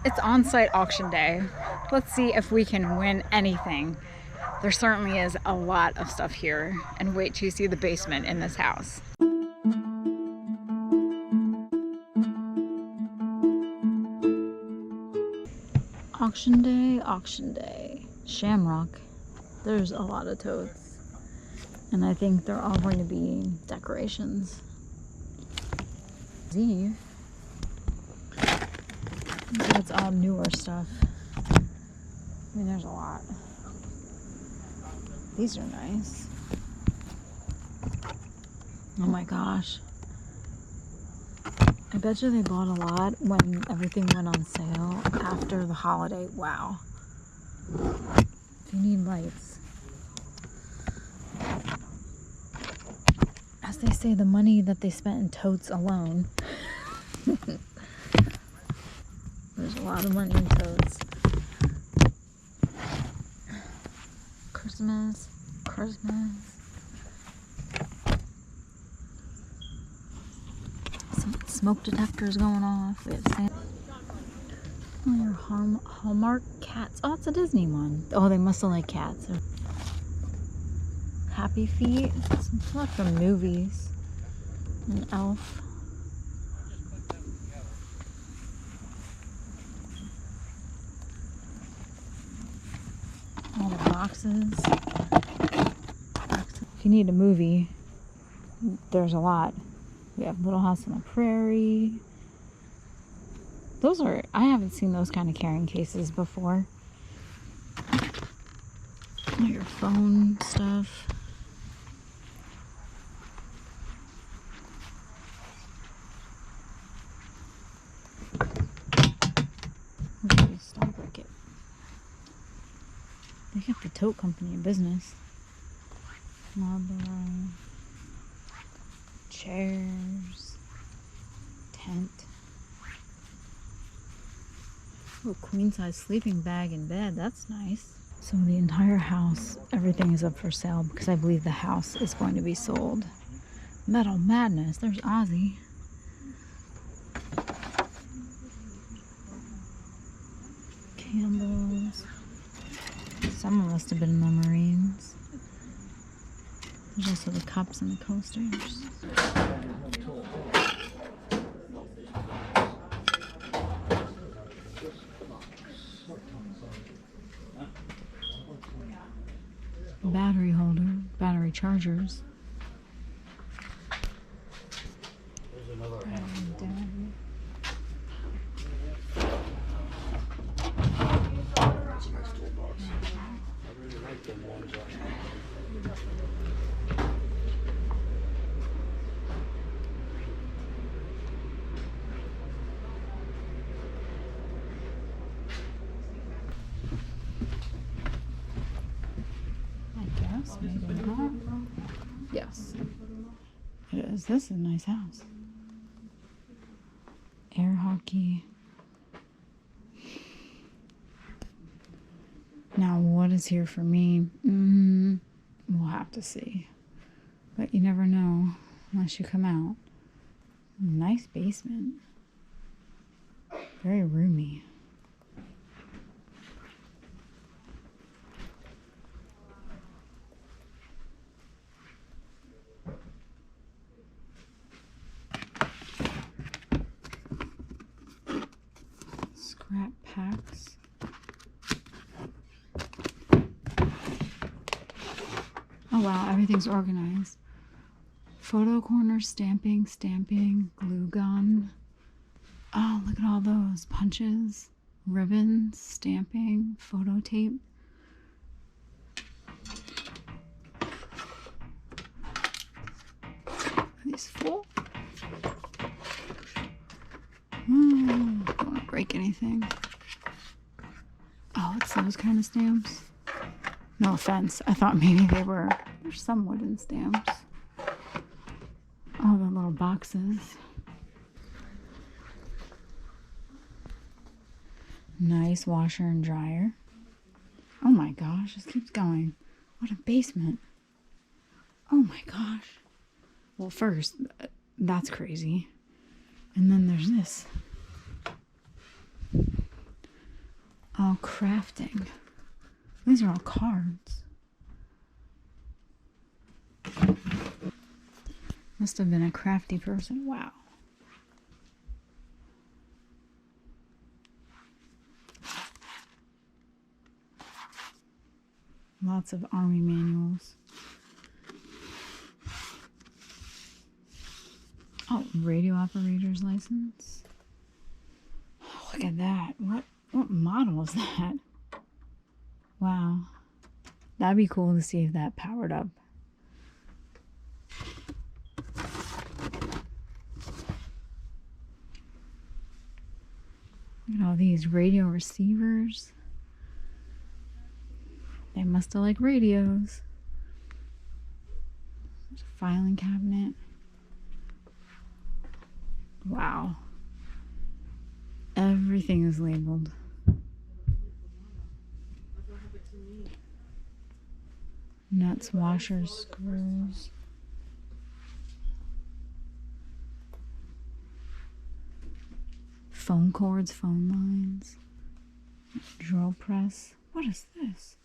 It's on-site auction day. Let's see if we can win anything. There certainly is a lot of stuff here, and wait till you see the basement in this house. Auction day. Shamrock. There's a lot of totes, and I think they're all going to be decorations. Eve. That's all newer stuff. I mean, there's a lot. These are nice. Oh my gosh. I bet you they bought a lot when everything went on sale after the holiday. Wow. If you need lights. As they say, the money that they spent in totes alone. There's a lot of money in totes. Christmas. Some smoke detectors going off. We have Santa. Oh, your Hallmark cats. Oh, it's a Disney one. Oh, they must have liked cats. Happy Feet. Some stuff from movies. An elf. All the boxes. If you need a movie, there's a lot. We have Little House on the Prairie. Those are, I haven't seen those kind of carrying cases before. All your phone stuff. Stop it. They got the tote company in business. Marlboro. Chairs. Tent. Oh, queen size sleeping bag in bed. That's nice. So the entire house, everything is up for sale because I believe the house is going to be sold. Metal Madness. There's Ozzy. Candles. Someone must have been in the Marines. There's also the cups and the coasters. Battery holder, battery chargers. There's another hand. That's a nice toolbox. I really like them ones. Maybe not. Yes, it is. This is a nice house. Air hockey. Now, what is here for me? We'll have to see. But you never know unless you come out. Nice basement. Very roomy. Scrap packs. Oh wow, everything's organized. Photo corner, stamping, glue gun. Oh, look at all those. Punches, ribbons, stamping, photo tape. Are these full? Don't want to break anything. Oh, it's those kind of stamps. No offense. I thought maybe there's some wooden stamps. All the little boxes. Nice washer and dryer. Oh my gosh, this keeps going. What a basement. Oh my gosh. Well, first, that's crazy. And then there's this. Oh, crafting. These are all cards. Must have been a crafty person. Wow. Lots of army manuals. Oh, radio operator's license. Oh, look at that. What model is that? Wow. That'd be cool to see if that powered up. Look at all these radio receivers. They must have liked radios. There's a filing cabinet. Wow. Everything is labeled. Nuts, washers, screws. Phone cords, phone lines. Drill press. What is this?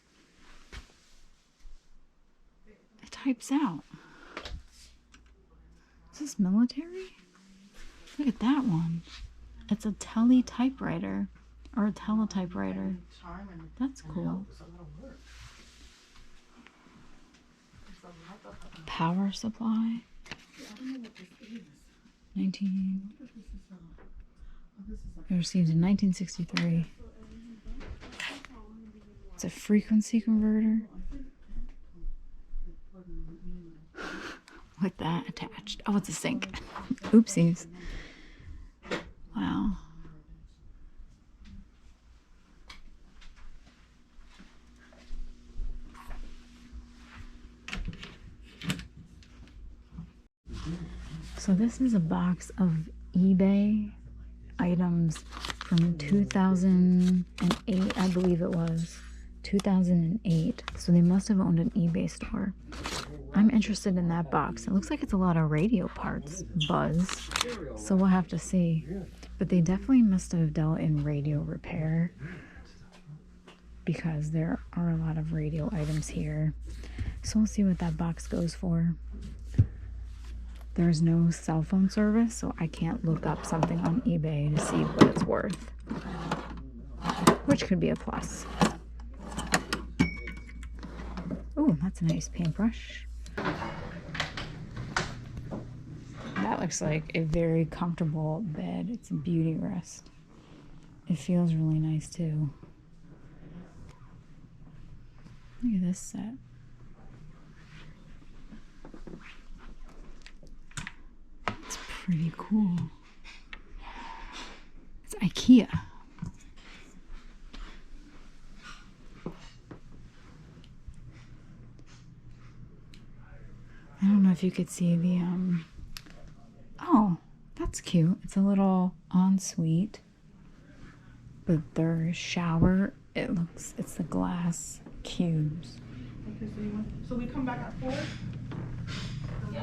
It types out. Is this military? Look at that one. It's a teletypewriter or a teletypewriter. That's cool. Power supply. 19. It was received in 1963. It's a frequency converter. With that attached. Oh, it's a sink. Oopsies. Wow. So this is a box of eBay items from 2008, I believe it was. 2008. So they must have owned an eBay store. I'm interested in that box. It looks like it's a lot of radio parts, Buzz. So we'll have to see. But they definitely must have dealt in radio repair because there are a lot of radio items here. So we'll see what that box goes for. There's no cell phone service, so I can't look up something on eBay to see what it's worth, which could be a plus. Oh, that's a nice paintbrush. That looks like a very comfortable bed. It's a beauty rest. It feels really nice too. Look at this set. It's pretty cool. It's IKEA. I don't know if you could see the, oh, that's cute. It's a little ensuite, but their shower, it's the glass cubes. Okay, so we come back at 4?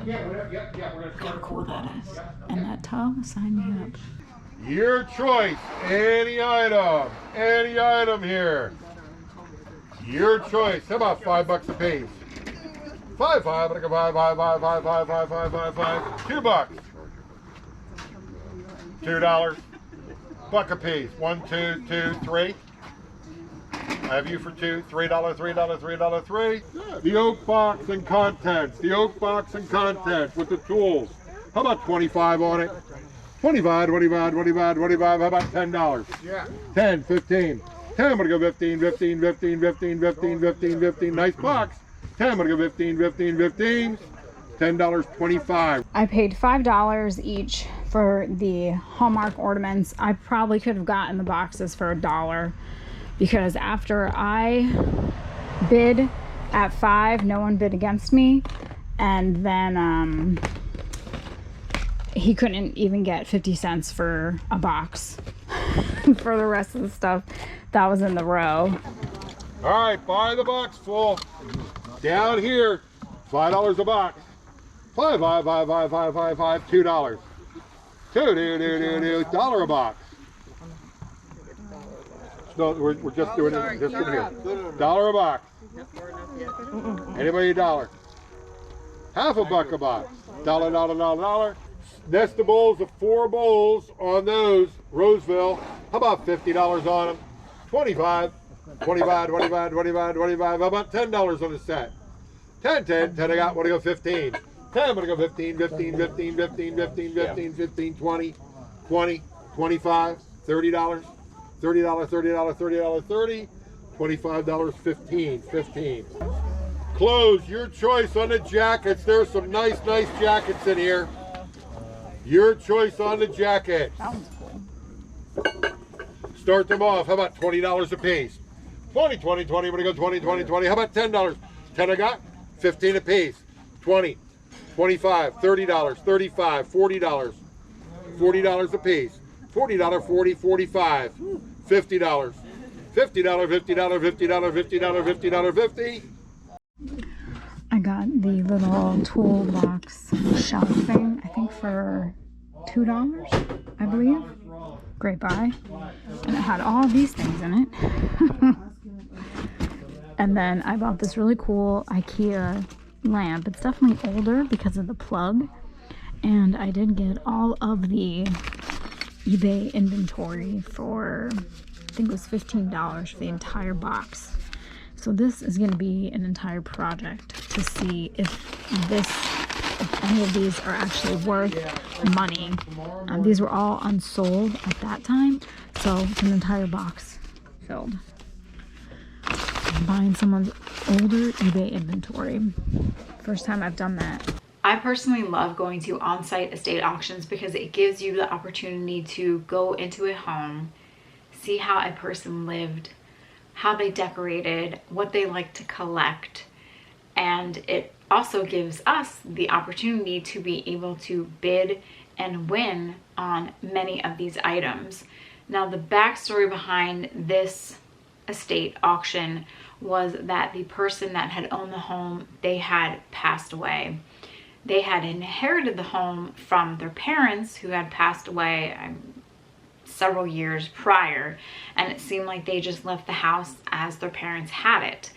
Yeah, we're gonna How cool that is. And that tub, sign me up. Your choice, any item here. Your choice. How about $5 a piece? Five. $2. $2. Buck a piece. 1, 2, 2, 3. I have you for $2. $3. $3. The oak box and contents. The oak box and contents with the tools. How about 25 on it? 25. How about $10? Yeah. 10, 15. 10, I'm gonna go 15. Nice box. 10, I'm gonna go 15. $10.25. I paid $5 each for the Hallmark ornaments. I probably could have gotten the boxes for $1 because after I bid at $5, no one bid against me, and then he couldn't even get 50 cents for a box for the rest of the stuff that was in the row. All right, buy the box full. Down here, $5 a box. $5, $2. $2 a box. No, we're just doing it just in here. $1 a box. Anybody a dollar? Half a buck a box. Dollar, dollar, dollar, dollar. Nestables of 4 bowls on those. Roseville. How about $50 on them? 25. 25, 25, 25, 25. How about $10 on the set? 10, 10, 10 I got. Want to go 15? 10, I'm going to go 15, 15, 15, 15, 15, 15, 15, 20, 20, 25, $30, $30, $30, $30, 30, $25, 15, 15. Clothes, your choice on the jackets. There's some nice jackets in here. Your choice on the jackets. Sounds cool. Start them off. How about $20 a piece? 20, 20, 20. I'm going to go 20, 20, 20. How about $10? 10 I got? 15 a piece. 20, 25, $30, $35, $40. $40 a piece. $40, 40, 45. $50. $50, $50, $50, $50, $50, $50. I got the little toolbox shelf thing, I think for $2, I believe. Great buy. And it had all these things in it. And then I bought this really cool IKEA lamp. It's definitely older because of the plug. And I did get all of the eBay inventory for, I think it was $15 for the entire box. So this is going to be an entire project to see if any of these are actually worth money. These were all unsold at that time, so it's an entire box filled. I'm buying someone's older eBay inventory. First time I've done that. I personally love going to on-site estate auctions because it gives you the opportunity to go into a home, see how a person lived, how they decorated, what they like to collect, and it also gives us the opportunity to be able to bid and win on many of these items. Now, the backstory behind this estate auction was that the person that had owned the home, they had passed away. They had inherited the home from their parents who had passed away several years prior, and it seemed like they just left the house as their parents had it.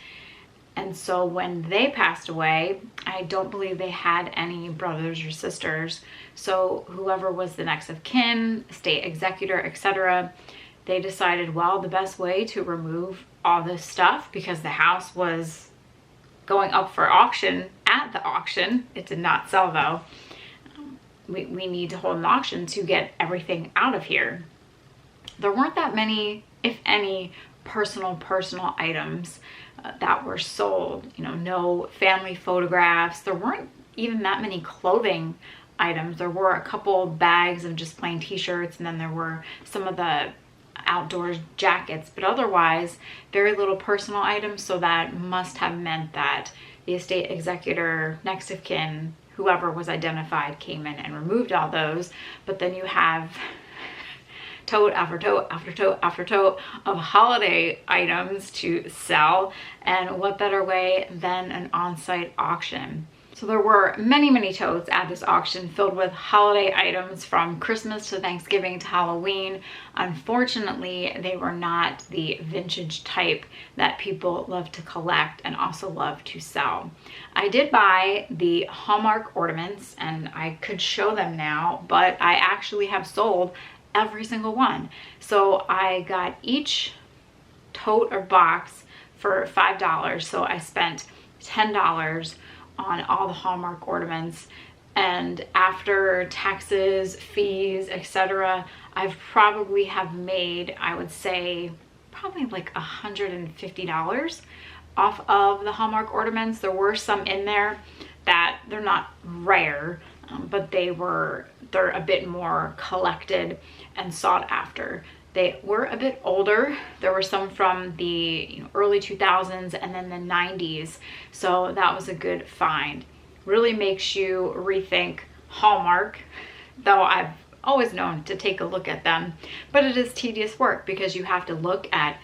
And so when they passed away, I don't believe they had any brothers or sisters. So whoever was the next of kin, estate executor, etc., they decided, well, the best way to remove all this stuff, because the house was going up for auction at the auction, it did not sell though, we need to hold an auction to get everything out of here. There weren't that many, if any, personal items that were sold. You know, no family photographs. There weren't even that many clothing items. There were a couple bags of just plain t-shirts, and then there were some of the outdoors jackets, but otherwise very little personal items. So that must have meant that the estate executor, next of kin, whoever was identified, came in and removed all those. But then you have tote after tote after tote after tote of holiday items to sell, and what better way than an on-site auction. So there were many totes at this auction filled with holiday items from Christmas to Thanksgiving to Halloween. Unfortunately, they were not the vintage type that people love to collect and also love to sell. I did buy the Hallmark ornaments, and I could show them now, but I actually have sold every single one. So I got each tote or box for $5. So I spent $10 on all the Hallmark ornaments, and after taxes, fees, etc., I've probably have made, I would say, probably like $150 off of the Hallmark ornaments. There were some in there that they're not rare, but they're a bit more collected and sought after. They were a bit older. There were some from the early 2000s and then the 90s. So that was a good find. Really makes you rethink Hallmark, though I've always known to take a look at them. But it is tedious work because you have to look up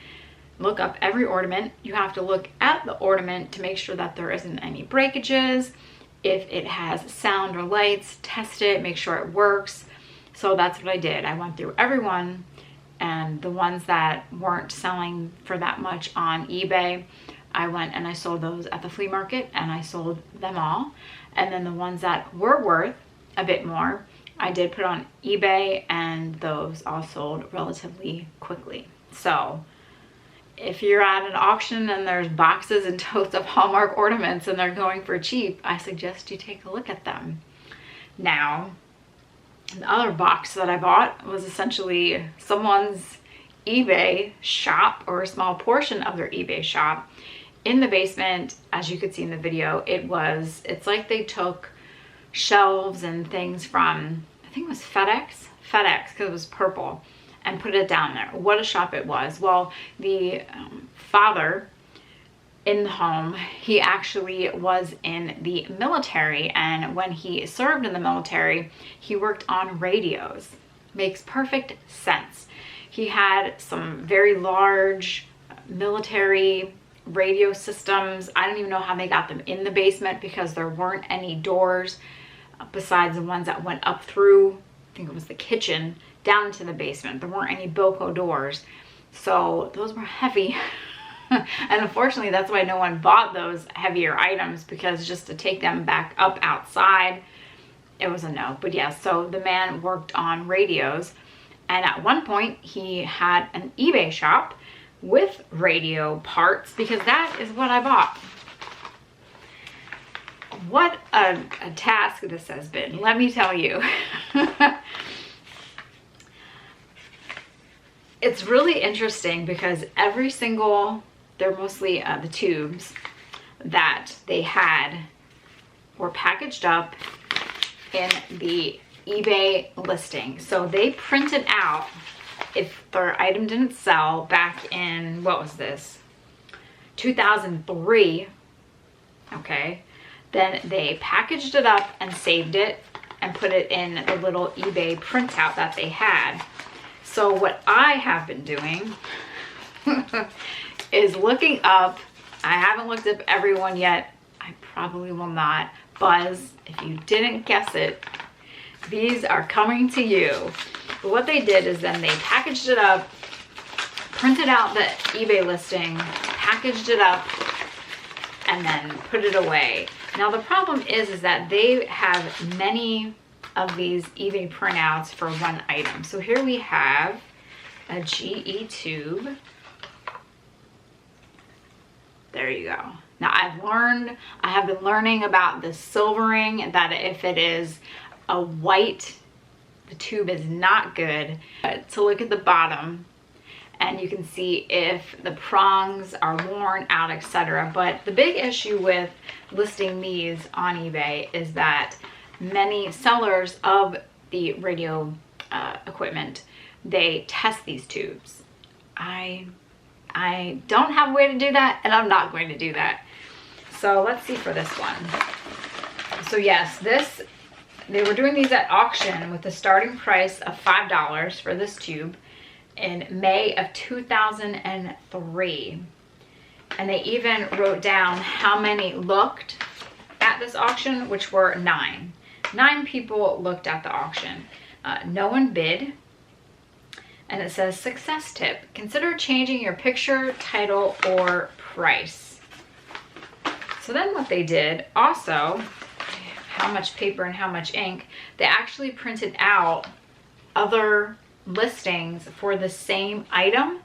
every ornament. You have to look at the ornament to make sure that there isn't any breakages. If it has sound or lights, test it, make sure it works. So that's what I did. I went through every one and the ones that weren't selling for that much on eBay, I went and I sold those at the flea market, and I sold them all. And then the ones that were worth a bit more, I did put on eBay, and those all sold relatively quickly. So if you're at an auction and there's boxes and totes of Hallmark ornaments and they're going for cheap, I suggest you take a look at them. Now, the other box that I bought was essentially someone's eBay shop, or a small portion of their eBay shop. In the basement, as you could see in the video, it's like they took shelves and things from, I think it was FedEx, because it was purple, and put it down there. What a shop it was. Well, the father in the home, he actually was in the military, and when he served in the military, he worked on radios. Makes perfect sense. He had some very large military radio systems. I don't even know how they got them in the basement, because there weren't any doors besides the ones that went up through, I think it was the kitchen, down into the basement. There weren't any Boco doors. So those were heavy. And unfortunately, that's why no one bought those heavier items, because just to take them back up outside, it was a no. But yeah, so the man worked on radios, and at one point he had an eBay shop with radio parts, because that is what I bought. What a task this has been, let me tell you. It's really interesting because every single, they're mostly the tubes that they had were packaged up in the eBay listing. So they printed out, if their item didn't sell back in, what was this, 2003, okay, then they packaged it up and saved it and put it in the little eBay printout that they had. So what I have been doing is looking up, I haven't looked up everyone yet, I probably will not. Buzz, if you didn't guess it, these are coming to you. But what they did is then they packaged it up, printed out the eBay listing, packaged it up, and then put it away. Now the problem is that they have many of these eBay printouts for one item. So here we have a GE tube. There you go. Now I have been learning about the silvering, that if it is a white, the tube is not good. To look at the bottom, and you can see if the prongs are worn out, etc. But the big issue with listing these on eBay is that many sellers of the radio equipment, they test these tubes. I don't have a way to do that, and I'm not going to do that. So let's see for this one. So yes, they were doing these at auction with a starting price of $5 for this tube in May of 2003. And they even wrote down how many looked at this auction, which were 9. 9 people looked at the auction. No one bid. And it says, success tip, consider changing your picture, title, or price. So then what they did also, how much paper and how much ink, they actually printed out other listings for the same item,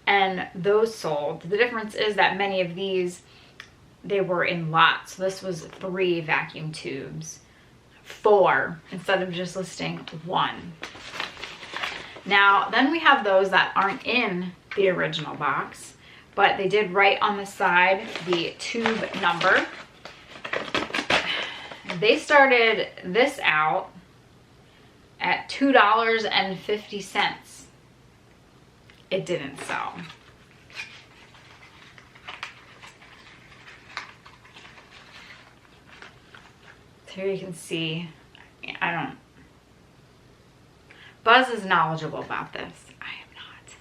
and those sold. The difference is that many of these, they were in lots. So this was 3 vacuum tubes, 4 instead of just listing 1. Now then we have those that aren't in the original box, but they did write on the side the tube number. They started this out at $2.50. It didn't sell. So here you can see, Buzz is knowledgeable about this. I am not.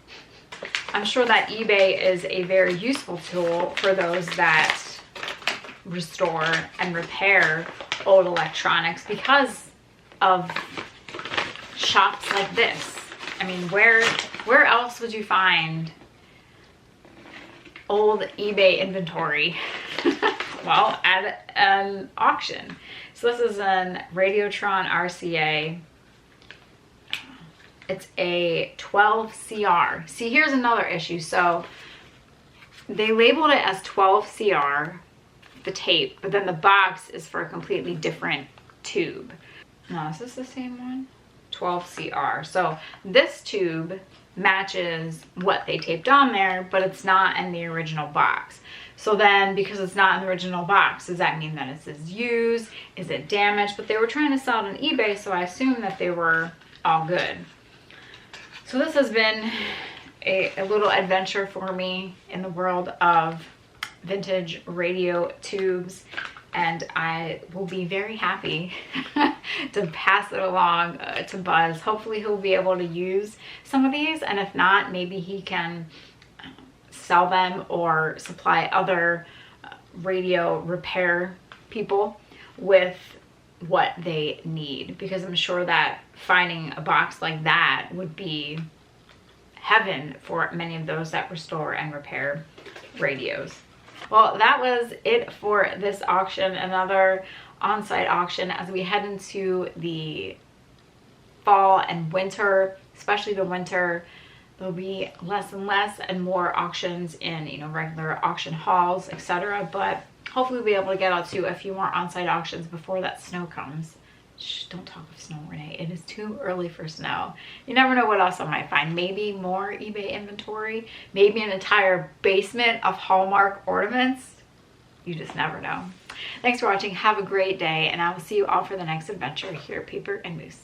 I'm sure that eBay is a very useful tool for those that restore and repair old electronics because of shops like this. I mean, where Where else would you find old eBay inventory? Well, at an auction. So this is an Radiotron RCA. It's a 12 CR. See, here's another issue. So they labeled it as 12 CR, the tape, but then the box is for a completely different tube. No, is this the same one? 12 CR. So this tube matches what they taped on there, but it's not in the original box. So then, because it's not in the original box, does that mean that it says used? Is it damaged? But they were trying to sell it on eBay, so I assume that they were all good. So this has been a little adventure for me in the world of vintage radio tubes, and I will be very happy to pass it along to Buzz. Hopefully he'll be able to use some of these, and if not, maybe he can sell them or supply other radio repair people with what they need, because I'm sure that finding a box like that would be heaven for many of those that restore and repair radios. Well, that was it for this auction. Another on-site auction as we head into the fall and winter, especially the winter. There'll be less and less and more auctions in, you know, regular auction halls, etc. But hopefully we'll be able to get out to a few more on-site auctions before that snow comes. Shh, don't talk of snow, Renee. It is too early for snow. You never know what else I might find. Maybe more eBay inventory. Maybe an entire basement of Hallmark ornaments. You just never know. Thanks for watching. Have a great day, and I will see you all for the next adventure here at Paper and Moose.